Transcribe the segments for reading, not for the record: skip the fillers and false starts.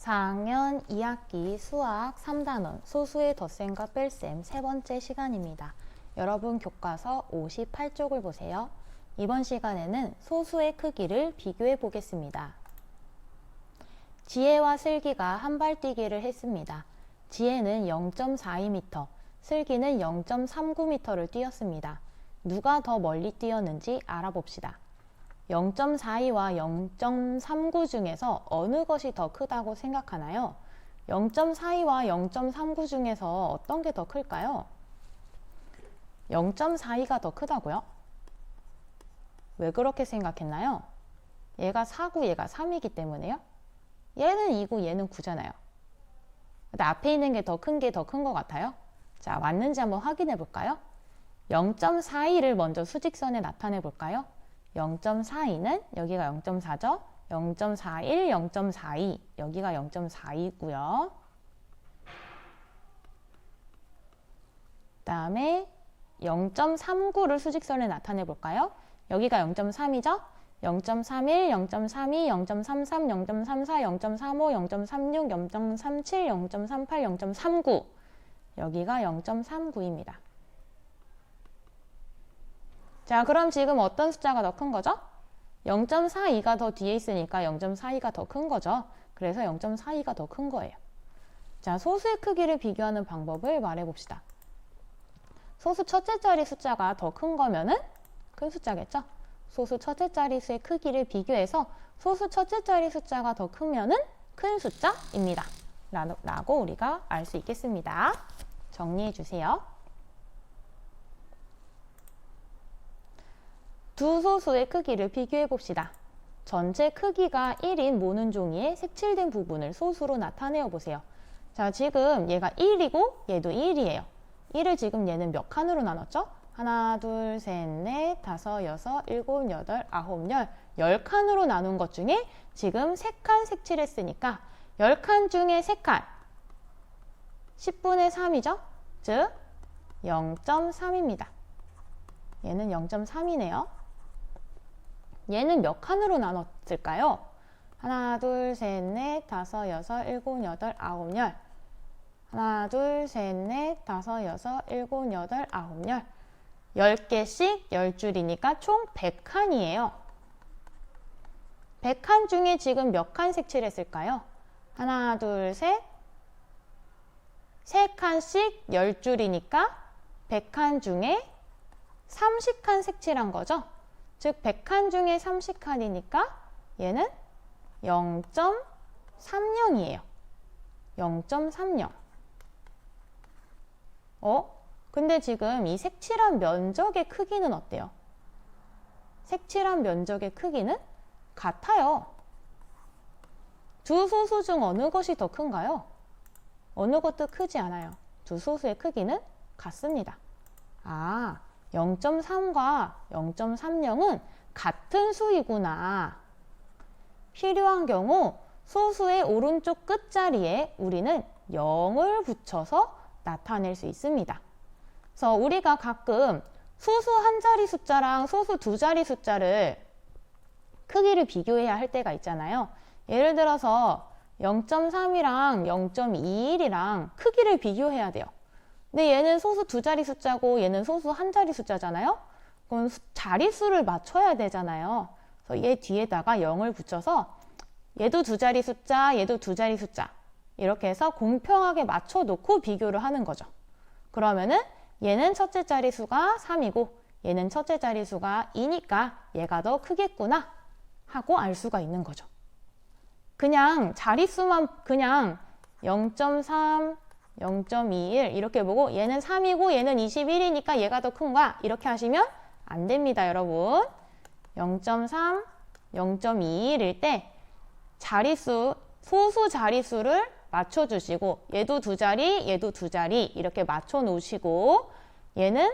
4학년 2학기 수학 3단원 소수의 덧셈과 뺄셈 세 번째 시간입니다. 여러분 교과서 58쪽을 보세요. 이번 시간에는 소수의 크기를 비교해 보겠습니다. 지혜와 슬기가 한발뛰기를 했습니다. 지혜는 0.42m, 슬기는 0.39m를 뛰었습니다. 누가 더 멀리 뛰었는지 알아봅시다. 0.42와 0.39 중에서 어느 것이 더 크다고 생각하나요? 0.42와 0.39 중에서 어떤 게 더 클까요? 0.42가 더 크다고요? 왜 그렇게 생각했나요? 얘가 4고 얘가 3이기 때문에요? 얘는 2고 얘는 9잖아요. 근데 앞에 있는 게 더 큰 것 같아요? 자, 맞는지 한번 확인해 볼까요? 0.42를 먼저 수직선에 나타내 볼까요? 0.42는 여기가 0.4죠? 0.41, 0.42 여기가 0.42고요. 그 다음에 0.39를 수직선에 나타내 볼까요? 여기가 0.3이죠? 0.31, 0.32, 0.33, 0.34, 0.35, 0.36, 0.37, 0.38, 0.39 여기가 0.39입니다. 자, 그럼 지금 어떤 숫자가 더 큰 거죠? 0.42가 더 뒤에 있으니까 0.42가 더 큰 거죠. 그래서 0.42가 더 큰 거예요. 자, 소수의 크기를 비교하는 방법을 말해 봅시다. 소수 첫째 자리 숫자가 더 큰 거면은 큰 숫자겠죠? 소수 첫째 자리수의 크기를 비교해서 소수 첫째 자리 숫자가 더 크면은 큰 숫자입니다. 라고 우리가 알 수 있겠습니다. 정리해 주세요. 두 소수의 크기를 비교해 봅시다. 전체 크기가 1인 모는 종이의 색칠된 부분을 소수로 나타내어 보세요. 자, 지금 얘가 1이고 얘도 1이에요. 1을 지금 얘는 몇 칸으로 나눴죠? 하나, 둘, 셋, 넷, 다섯, 여섯, 일곱, 여덟, 아홉, 열 10칸으로 나눈 것 중에 지금 3칸 색칠했으니까 10칸 중에 3칸 10분의 3이죠? 즉 0.3입니다. 얘는 0.3이네요. 얘는 몇 칸으로 나눴을까요? 하나, 둘, 셋, 넷, 다섯, 여섯, 일곱, 여덟, 아홉, 열. 하나, 둘, 셋, 넷, 다섯, 여섯, 일곱, 여덟, 아홉, 열. 10개씩 10줄이니까 총 100칸이에요. 100칸 중에 지금 몇 칸 색칠했을까요? 하나, 둘, 셋. 3칸씩 10줄이니까 100칸 중에 30칸 색칠한 거죠. 즉 100칸 중에 30칸이니까 얘는 0.30이에요. 0.30. 근데 지금 이 색칠한 면적의 크기는 어때요? 색칠한 면적의 크기는 같아요. 두 소수 중 어느 것이 더 큰가요? 어느 것도 크지 않아요. 두 소수의 크기는 같습니다. 0.3과 0.30은 같은 수이구나. 필요한 경우 소수의 오른쪽 끝자리에 우리는 0을 붙여서 나타낼 수 있습니다. 그래서 우리가 가끔 소수 한 자리 숫자랑 소수 두 자리 숫자를 크기를 비교해야 할 때가 있잖아요. 예를 들어서 0.3이랑 0.21이랑 크기를 비교해야 돼요. 근데 얘는 소수 두 자리 숫자고 얘는 소수 한 자리 숫자잖아요. 그럼 자릿수를 맞춰야 되잖아요. 그래서 얘 뒤에다가 0을 붙여서 얘도 두 자리 숫자, 얘도 두 자리 숫자 이렇게 해서 공평하게 맞춰놓고 비교를 하는 거죠. 그러면은 얘는 첫째 자릿수가 3이고 얘는 첫째 자릿수가 2니까 얘가 더 크겠구나 하고 알 수가 있는 거죠. 그냥 자릿수만 그냥 0.3, 0.21 이렇게 보고 얘는 3이고 얘는 21이니까 얘가 더 큰가 이렇게 하시면 안 됩니다, 여러분. 0.3, 0.21일 때 자릿수, 소수 자릿수를 맞춰주시고 얘도 두 자리, 얘도 두 자리 이렇게 맞춰 놓으시고 얘는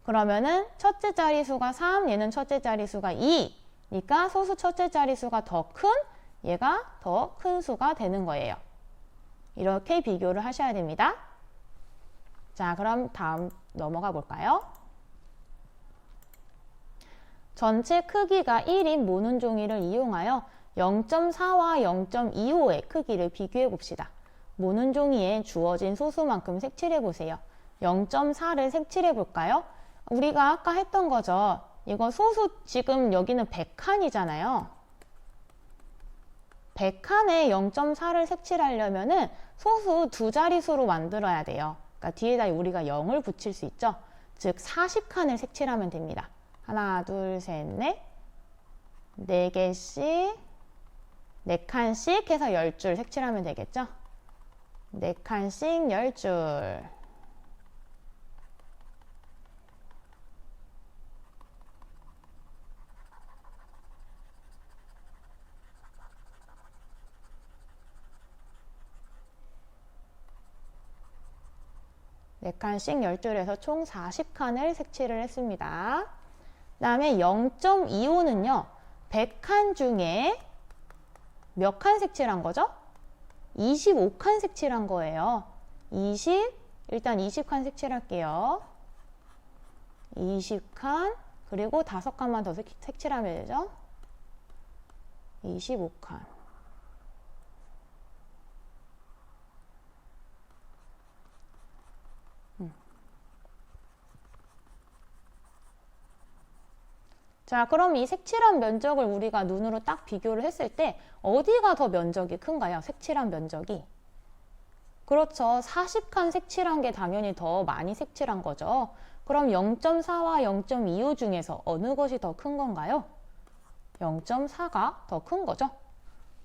그러면은 첫째 자릿수가 3, 얘는 첫째 자릿수가 2니까 소수 첫째 자릿수가 더 큰 얘가 더 큰 수가 되는 거예요. 이렇게 비교를 하셔야 됩니다. 자, 그럼 다음 넘어가 볼까요? 전체 크기가 1인 모는 종이를 이용하여 0.4와 0.25의 크기를 비교해 봅시다. 모는 종이에 주어진 소수만큼 색칠해 보세요. 0.4를 색칠해 볼까요? 우리가 아까 했던 거죠. 이거 소수 지금 여기는 100칸이잖아요. 100칸에 0.4를 색칠하려면은 소수 두 자릿수로 만들어야 돼요. 그러니까 뒤에다 우리가 0을 붙일 수 있죠. 즉 40칸을 색칠하면 됩니다. 하나, 둘, 셋, 넷. 4개씩 4칸씩 해서 10줄 색칠하면 되겠죠? 4칸씩 10줄. 네 칸씩 10줄에서 총 40칸을 색칠을 했습니다. 그 다음에 0.25는요. 100칸 중에 몇 칸 색칠한 거죠? 25칸 색칠한 거예요. 일단 20칸 색칠할게요. 20칸, 그리고 5칸만 더 색칠하면 되죠? 25칸. 자, 그럼 이 색칠한 면적을 우리가 눈으로 딱 비교를 했을 때 어디가 더 면적이 큰가요? 색칠한 면적이. 그렇죠. 40칸 색칠한 게 당연히 더 많이 색칠한 거죠. 그럼 0.4와 0.25 중에서 어느 것이 더 큰 건가요? 0.4가 더 큰 거죠.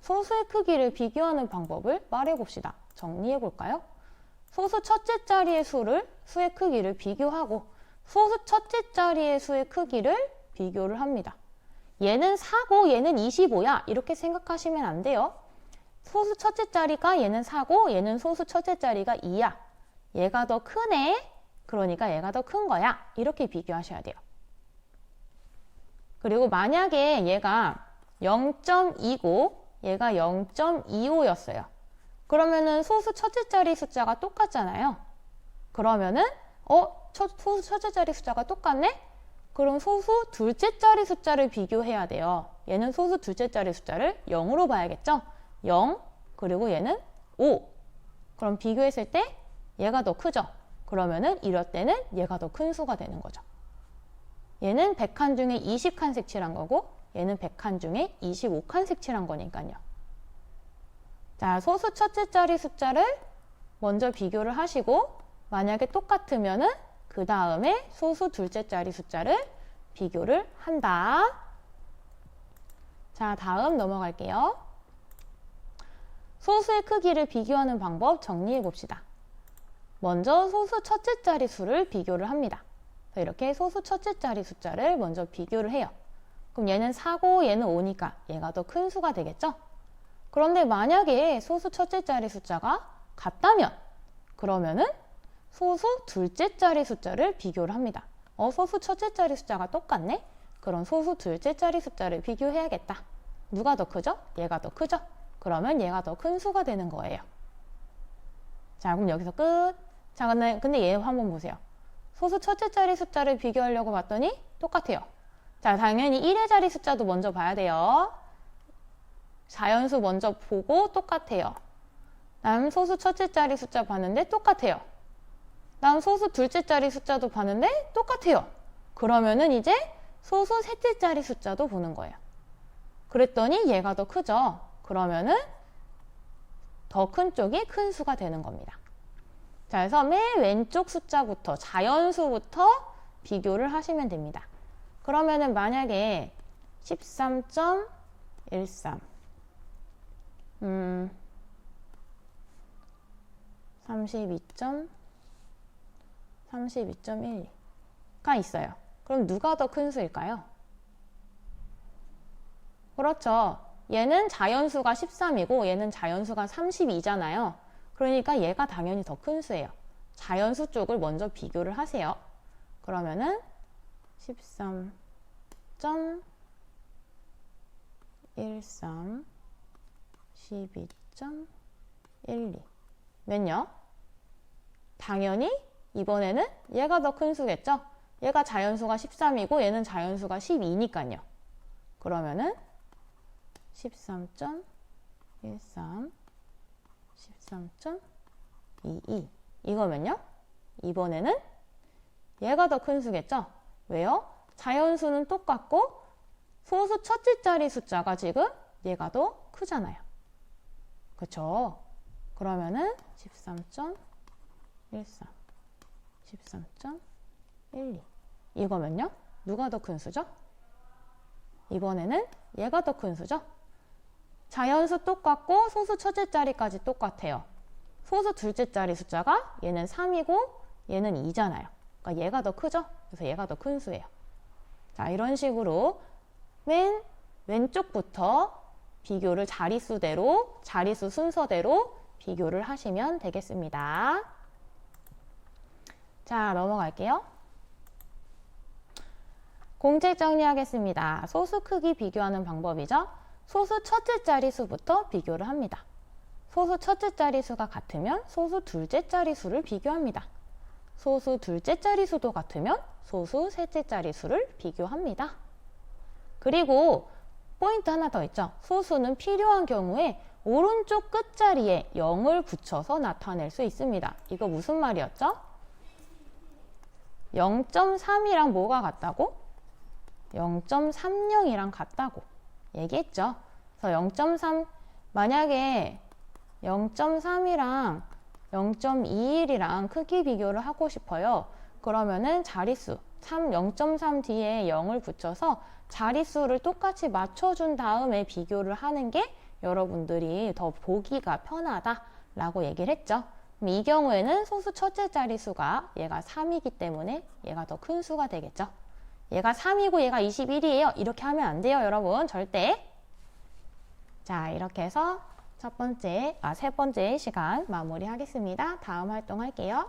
소수의 크기를 비교하는 방법을 말해봅시다. 정리해볼까요? 소수 첫째 자리의 수의 크기를 비교하고 소수 첫째 자리의 수의 크기를 비교를 합니다. 얘는 4고 얘는 25야. 이렇게 생각하시면 안 돼요. 소수 첫째 자리가 얘는 4고 얘는 소수 첫째 자리가 2야. 얘가 더 크네. 그러니까 얘가 더 큰 거야. 이렇게 비교하셔야 돼요. 그리고 만약에 얘가 0.2고 얘가 0.25였어요. 그러면은 소수 첫째 자리 숫자가 똑같잖아요. 그러면은 소수 첫째 자리 숫자가 똑같네? 그럼 소수 둘째 자리 숫자를 비교해야 돼요. 얘는 소수 둘째 자리 숫자를 0으로 봐야겠죠? 0, 그리고 얘는 5. 그럼 비교했을 때 얘가 더 크죠? 그러면은 이럴 때는 얘가 더 큰 수가 되는 거죠. 얘는 100칸 중에 20칸 색칠한 거고 얘는 100칸 중에 25칸 색칠한 거니까요. 자, 소수 첫째 자리 숫자를 먼저 비교를 하시고 만약에 똑같으면은 그 다음에 소수 둘째 자리 숫자를 비교를 한다. 자, 다음 넘어갈게요. 소수의 크기를 비교하는 방법 정리해 봅시다. 먼저 소수 첫째 자리 수를 비교를 합니다. 이렇게 소수 첫째 자리 숫자를 먼저 비교를 해요. 그럼 얘는 4고 얘는 5니까 얘가 더 큰 수가 되겠죠? 그런데 만약에 소수 첫째 자리 숫자가 같다면 그러면은 소수 둘째 자리 숫자를 비교를 합니다. 소수 첫째 자리 숫자가 똑같네? 그럼 소수 둘째 자리 숫자를 비교해야겠다. 누가 더 크죠? 얘가 더 크죠? 그러면 얘가 더 큰 수가 되는 거예요. 자, 그럼 여기서 끝. 자, 근데 얘 한번 보세요. 소수 첫째 자리 숫자를 비교하려고 봤더니 똑같아요. 자, 당연히 1의 자리 숫자도 먼저 봐야 돼요. 자연수 먼저 보고 똑같아요. 다음 소수 첫째 자리 숫자 봤는데 똑같아요. 다음 소수 둘째 자리 숫자도 봤는데 똑같아요. 그러면은 이제 소수 셋째 자리 숫자도 보는 거예요. 그랬더니 얘가 더 크죠? 그러면은 더 큰 쪽이 큰 수가 되는 겁니다. 자, 그래서 맨 왼쪽 숫자부터 자연수부터 비교를 하시면 됩니다. 그러면은 만약에 13.13 32.12가 있어요. 그럼 누가 더 큰 수일까요? 그렇죠. 얘는 자연수가 13이고 얘는 자연수가 32잖아요. 그러니까 얘가 당연히 더 큰 수예요. 자연수 쪽을 먼저 비교를 하세요. 그러면은 13.13 12.12 몇요? 당연히 이번에는 얘가 더 큰 수겠죠? 얘가 자연수가 13이고 얘는 자연수가 12니까요. 그러면은 13.13, 13.22. 이거면요? 이번에는 얘가 더 큰 수겠죠? 왜요? 자연수는 똑같고 소수 첫째 자리 숫자가 지금 얘가 더 크잖아요. 그쵸? 그러면은 13.13, 13.12. 이거면요? 누가 더 큰 수죠? 이번에는 얘가 더 큰 수죠? 자연수 똑같고 소수 첫째 자리까지 똑같아요. 소수 둘째 자리 숫자가 얘는 3이고 얘는 2잖아요. 그러니까 얘가 더 크죠? 그래서 얘가 더 큰 수예요. 자, 이런 식으로 맨 왼쪽부터 비교를 자릿수 순서대로 비교를 하시면 되겠습니다. 자, 넘어갈게요. 공책 정리하겠습니다. 소수 크기 비교하는 방법이죠. 소수 첫째 자리수부터 비교를 합니다. 소수 첫째 자리수가 같으면 소수 둘째 자리수를 비교합니다. 소수 둘째 자리수도 같으면 소수 셋째 자리수를 비교합니다. 그리고 포인트 하나 더 있죠. 소수는 필요한 경우에 오른쪽 끝자리에 0을 붙여서 나타낼 수 있습니다. 이거 무슨 말이었죠? 0.3이랑 뭐가 같다고? 0.30이랑 같다고 얘기했죠. 그래서 0.3, 만약에 0.3이랑 0.21이랑 크기 비교를 하고 싶어요. 그러면은 자릿수 0.3 뒤에 0을 붙여서 자릿수를 똑같이 맞춰준 다음에 비교를 하는 게 여러분들이 더 보기가 편하다라고 얘기를 했죠. 그럼 이 경우에는 소수 첫째 자릿수가 얘가 3이기 때문에 얘가 더 큰 수가 되겠죠. 얘가 3이고 얘가 21이에요. 이렇게 하면 안 돼요, 여러분. 절대. 자, 이렇게 해서 세 번째 시간 마무리하겠습니다. 다음 활동 할게요.